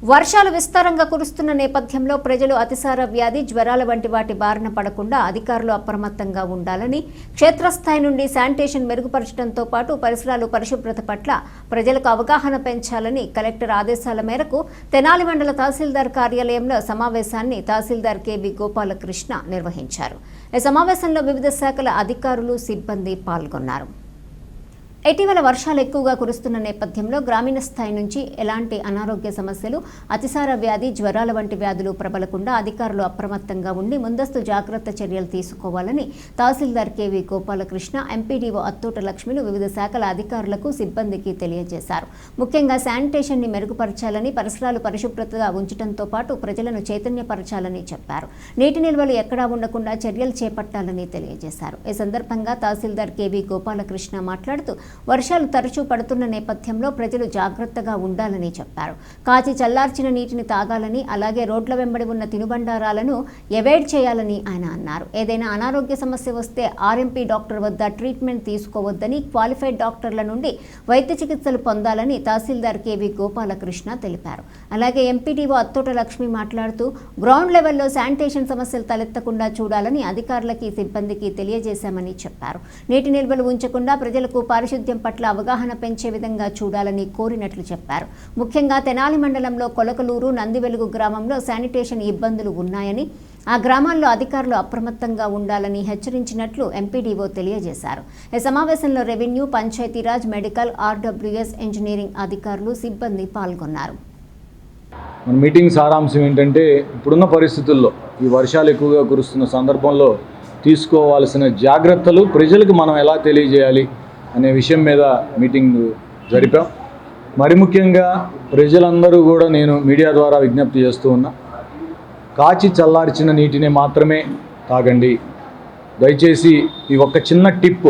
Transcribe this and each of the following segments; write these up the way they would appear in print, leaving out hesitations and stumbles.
వర్షాలు విస్తారంగా కురుస్తున్న నేపథ్యంలో ప్రజలు అతిసార వ్యాధి, జ్వరాల వంటి వాటి బారిన పడకుండా అధికారులు అప్రమత్తంగా ఉండాలని, క్షేత్రస్థాయి నుండి శానిటేషన్ మెరుగుపరచడంతో పాటు పరిసరాలు పరిశుభ్రత పట్ల ప్రజలకు అవగాహన పెంచాలని కలెక్టర్ ఆదేశాల మేరకు తెనాలి మండల తహసీల్దార్ కార్యాలయంలో సమావేశాన్ని తహసీల్దార్ కెవి గోపాలకృష్ణ నిర్వహించారు. ఈ సమావేశంలో వివిధ శాఖల అధికారులు, సిబ్బంది పాల్గొన్నారు. ఇటీవల వర్షాలు ఎక్కువగా కురుస్తున్న నేపథ్యంలో గ్రామీణ స్థాయి నుంచి ఎలాంటి అనారోగ్య సమస్యలు, అతిసార వ్యాధి, జ్వరాల వంటి వ్యాధులు ప్రబలకుండా అధికారులు అప్రమత్తంగా ఉండి ముందస్తు జాగ్రత్త చర్యలు తీసుకోవాలని తహసీల్దార్ కెవి గోపాలకృష్ణ, ఎంపీడీఓ అత్తోట లక్ష్మిలు వివిధ శాఖల అధికారులకు, సిబ్బందికి తెలియజేశారు. ముఖ్యంగా శానిటేషన్ ని మెరుగుపరచాలని, పరిసరాలు పరిశుభ్రతగా ఉంచడంతో పాటు ప్రజలను చైతన్యపరచాలని చెప్పారు. నీటి నిల్వలు ఎక్కడా ఉండకుండా చర్యలు చేపట్టాలని తెలియజేశారు. ఈ సందర్భంగా తహసీల్దార్ కెవి గోపాలకృష్ణ మాట్లాడుతూ వర్షాలు తరచూ పడుతున్న నేపథ్యంలో ప్రజలు జాగ్రత్తగా ఉండాలని చెప్పారు. కాచి చల్లార్చిన నీటిని తాగాలని, అలాగే రోడ్ల వెంబడి ఉన్న తినుబండారాలను అవాయిడ్ చేయాలని ఆయన అన్నారు. ఏదైనా అనారోగ్య సమస్య వస్తే ఆర్ఎంపీ డాక్టర్ వద్ద ట్రీట్మెంట్ తీసుకోవద్దని, క్వాలిఫైడ్ డాక్టర్ల నుండి వైద్య చికిత్సలు పొందాలని తహసీల్దార్ కెవి గోపాలకృష్ణ తెలిపారు. అలాగే ఎంపీడీఓ అత్తోట లక్ష్మి మాట్లాడుతూ గ్రౌండ్ లెవెల్లో శానిటేషన్ సమస్యలు తలెత్తకుండా చూడాలని అధికారులకి, సిబ్బందికి తెలియజేశామని చెప్పారు. నీటి నిల్వలు ఉంచకుండా ప్రజలకు పారిశుద్ధ్యం పట్ల అవగాహన పెంచే విధంగా చూడాలని కోరినట్లు చెప్పారు. ముఖ్యంగా తెనాలి మండలంలో కొలకలూరు, నందివెలుగు గ్రామంలో శానిటేషన్ ఇబ్బందులు ఉన్నాయని, ఆ గ్రామాల్లో అధికారులు అప్రమత్తంగా ఉండాలని హెచ్చరించినట్లు ఎంపీడీఓ తెలియజేశారు. ఈ సమావేశంలో revenue, Panchayati Raj, medical, RWS, engineering అధికారులు, సిబ్బంది పాల్గొన్నారు. మన మీటింగ్ సారాంశం ఏంటంటే, ఇప్పుడున్న పరిస్థితుల్లో ఈ వర్షాలు ఎక్కువగా కురుస్తున్న సందర్భంలో తీసుకోవాల్సిన జాగ్రత్తలు ప్రజలకు మనం ఎలా తెలియజేయాలి అనే విషయం మీద మీటింగ్ జరిపాం. మరి ముఖ్యంగా ప్రజలందరూ కూడా నేను మీడియా ద్వారా విజ్ఞప్తి చేస్తూ ఉన్నా, కాచి చల్లార్చిన నీటిని మాత్రమే తాగండి. దయచేసి ఈ ఒక్క చిన్న టిప్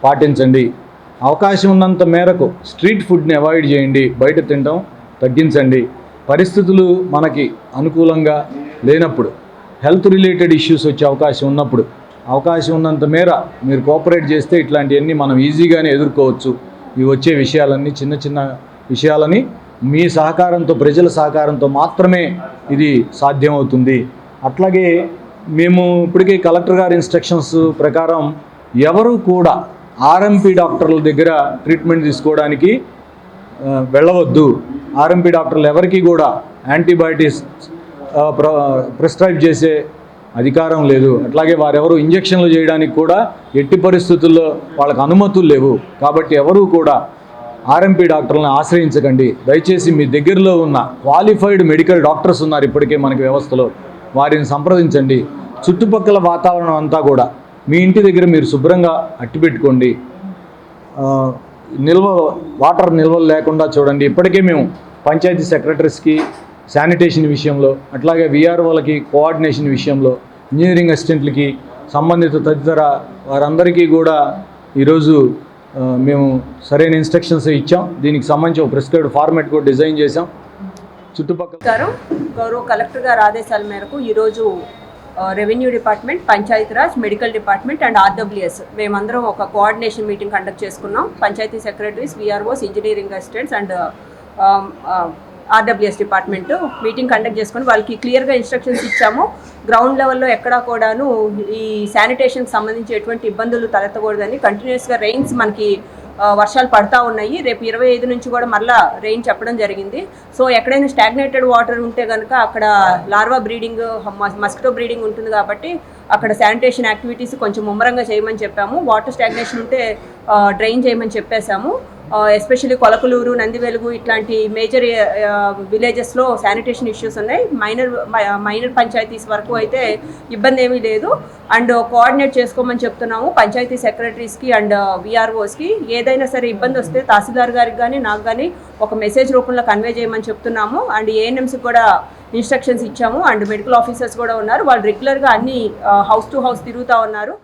పాటించండి. అవకాశం ఉన్నంత మేరకు స్ట్రీట్ ఫుడ్ని అవాయిడ్ చేయండి, బయట తినడం తగ్గించండి. పరిస్థితులు మనకి అనుకూలంగా లేనప్పుడు, హెల్త్ రిలేటెడ్ ఇష్యూస్ వచ్చే అవకాశం ఉన్నప్పుడు, అవకాశం ఉన్నంత మేర మీరు కోఆపరేట్ చేస్తే ఇట్లాంటివన్నీ మనం ఈజీగానే ఎదుర్కోవచ్చు. ఇవి వచ్చే విషయాలన్నీ, చిన్న చిన్న విషయాలని మీ సహకారంతో, ప్రజల సహకారంతో మాత్రమే ఇది సాధ్యమవుతుంది. అట్లాగే మేము ఇప్పటికే కలెక్టర్ గారి ఇన్స్ట్రక్షన్స్ ప్రకారం ఎవరు కూడా ఆర్ఎంపీ డాక్టర్ల దగ్గర ట్రీట్మెంట్ తీసుకోవడానికి వెళ్ళవద్దు. ఆర్ఎంపీ డాక్టర్లు ఎవరికి కూడా యాంటీబయాటిక్స్ ప్రిస్క్రైబ్ చేసే అధికారం లేదు. అట్లాగే వారెవరు ఇంజక్షన్లు చేయడానికి కూడా ఎట్టి పరిస్థితుల్లో వాళ్ళకు అనుమతులు లేవు. కాబట్టి ఎవరూ కూడా ఆర్ఎంపీ డాక్టర్లను ఆశ్రయించకండి. దయచేసి మీ దగ్గరలో ఉన్న క్వాలిఫైడ్ మెడికల్ డాక్టర్స్ ఉన్నారు ఇప్పటికే మనకి వ్యవస్థలో, వారిని సంప్రదించండి. చుట్టుపక్కల వాతావరణం అంతా కూడా మీ ఇంటి దగ్గర మీరు శుభ్రంగా అట్టిపెట్టుకోండి. వాటర్ నిల్వలు లేకుండా చూడండి. ఇప్పటికే మేము పంచాయతీ సెక్రటరీస్కి శానిటేషన్ విషయంలో, అట్లాగే విఆర్ఓలకి కోఆర్డినేషన్ విషయంలో, ఇంజనీరింగ్ అసిస్టెంట్లకి, సంబంధిత తదితర వారందరికీ కూడా ఈరోజు మేము సరైన ఇన్స్ట్రక్షన్స్ ఇచ్చాం. దీనికి సంబంధించి ఒక ప్రిస్క్రైబ్డ్ ఫార్మాట్ కూడా డిజైన్ చేశాం. చుట్టుపక్కల గౌరవ కలెక్టర్ గారి ఆదేశాల మేరకు ఈరోజు revenue department, Panchayati Raj, medical department and RWS మేమందరం ఒక కోఆర్డినేషన్ మీటింగ్ కండక్ట్ చేసుకున్నాం. Panchayati secretaries, VROs, engineering assistants and RWS department meeting conduct చేసుకొని వాళ్ళకి క్లియర్గా ఇన్స్ట్రక్షన్స్ ఇచ్చాము. గ్రౌండ్ లెవెల్లో ఎక్కడా కూడాను ఈ శానిటేషన్కి సంబంధించి ఎటువంటి ఇబ్బందులు తలెత్తకూడదని. కంటిన్యూస్గా రెయిన్స్ మనకి వర్షాలు పడతా ఉన్నాయి. రేపు 25 నుంచి కూడా మళ్ళీ రెయిన్ చెప్పడం జరిగింది. సో ఎక్కడైనా స్టాగ్నేటెడ్ వాటర్ ఉంటే కనుక అక్కడ లార్వా బ్రీడింగ్, మస్కిటో బ్రీడింగ్ ఉంటుంది కాబట్టి అక్కడ శానిటేషన్ యాక్టివిటీస్ కొంచెం ముమ్మరంగా చేయమని చెప్పాము. వాటర్ స్టాగ్నేషన్ ఉంటే డ్రైన్ చేయమని చెప్పేశాము. ఎస్పెషల్లీ కొలకలూరు, నందివెలుగు ఇట్లాంటి మేజర్ విలేజెస్లో శానిటేషన్ ఇష్యూస్ ఉన్నాయి. మైనర్ పంచాయతీస్ వరకు అయితే ఇబ్బంది ఏమీ లేదు. అండ్ కోఆర్డినేట్ చేసుకోమని చెప్తున్నాము పంచాయతీ సెక్రటరీస్కి అండ్ విఆర్ఓస్కి. ఏదైనా సరే ఇబ్బంది వస్తే తహసీల్దార్ గారికి కానీ నాకు కానీ ఒక మెసేజ్ రూపంలో కన్వే చేయమని చెప్తున్నాము. అండ్ ఏఎన్ఎంస్కి కూడా ఇన్స్ట్రక్షన్స్ ఇచ్చాము. అండ్ మెడికల్ ఆఫీసర్స్ కూడా ఉన్నారు. వాళ్ళు రెగ్యులర్గా అన్ని హౌస్ టు హౌస్ తిరుగుతూ ఉన్నారు.